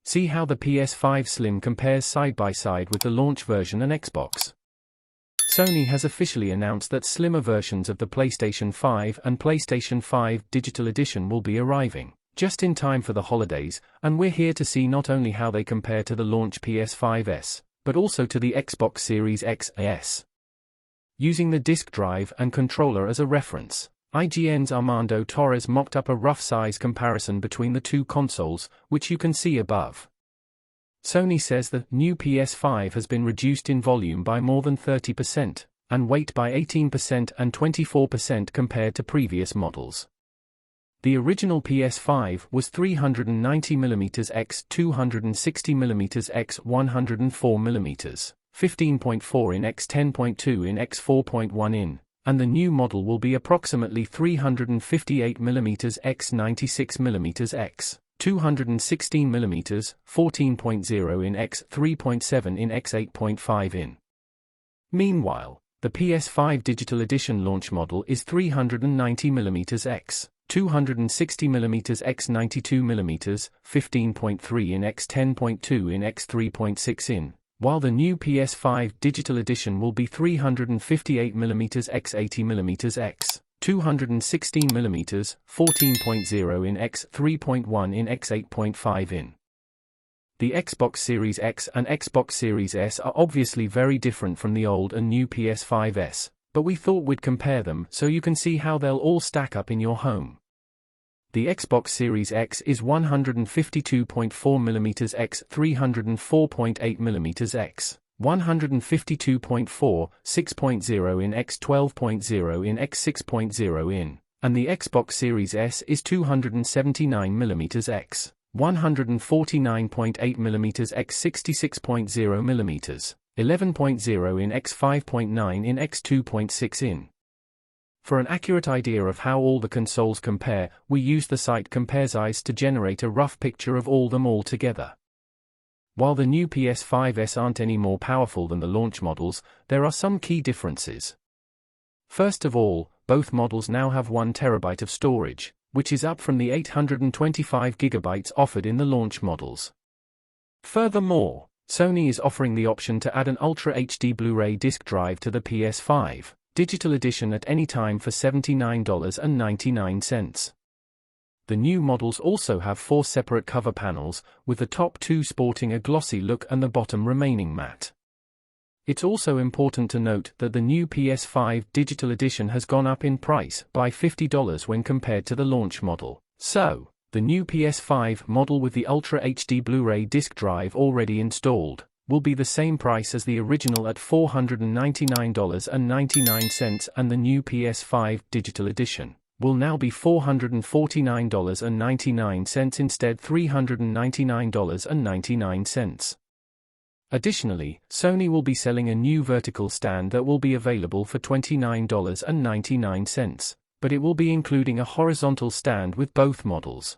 See how the PS5 Slim compares side by side with the launch version and Xbox. Sony has officially announced that slimmer versions of the PlayStation 5 and PlayStation 5 Digital Edition will be arriving, just in time for the holidays, and we're here to see not only how they compare to the launch PS5s, but also to the Xbox Series X and S. Using the disk drive and controller as a reference, IGN's Armando Torres mocked up a rough size comparison between the two consoles, which you can see above. Sony says the new PS5 has been reduced in volume by more than 30%, and weight by 18% and 24% compared to previous models. The original PS5 was 390mm x 260mm x 104mm, 15.4 in x 10.2 in x 4.1 in, and the new model will be approximately 358mm x 96mm x 216mm, 14.0 in x 3.7 in x 8.5 in. Meanwhile, the PS5 Digital Edition launch model is 390mm x 260mm x 92mm, 15.3 in x 10.2 in x 3.6 in, while the new PS5 Digital Edition will be 358mm x 80mm x 216mm, 14.0 in x 3.1 in x 8.5 in. The Xbox Series X and Xbox Series S are obviously very different from the old and new PS5s, but we thought we'd compare them so you can see how they'll all stack up in your home. The Xbox Series X is 152.4mm x 304.8mm x 152.4, 6.0 in x 12.0 in x 6.0 in, and the Xbox Series S is 279mm x 149.8mm x 66.0mm, 11.0 in x 5.9 in x 2.6 in. For an accurate idea of how all the consoles compare, we use the site CompareSize to generate a rough picture of all them all together. While the new PS5s aren't any more powerful than the launch models, there are some key differences. First of all, both models now have 1TB of storage, which is up from the 825GB offered in the launch models. Furthermore, Sony is offering the option to add an Ultra HD Blu-ray disc drive to the PS5 Digital Edition at any time for $79.99. The new models also have 4 separate cover panels, with the top 2 sporting a glossy look and the bottom remaining matte. It's also important to note that the new PS5 Digital Edition has gone up in price by $50 when compared to the launch model. So, the new PS5 model with the Ultra HD Blu-ray disc drive already installed will be the same price as the original at $499.99, and the new PS5 Digital Edition will now be $449.99 instead $399.99. Additionally, Sony will be selling a new vertical stand that will be available for $29.99, but it will be including a horizontal stand with both models.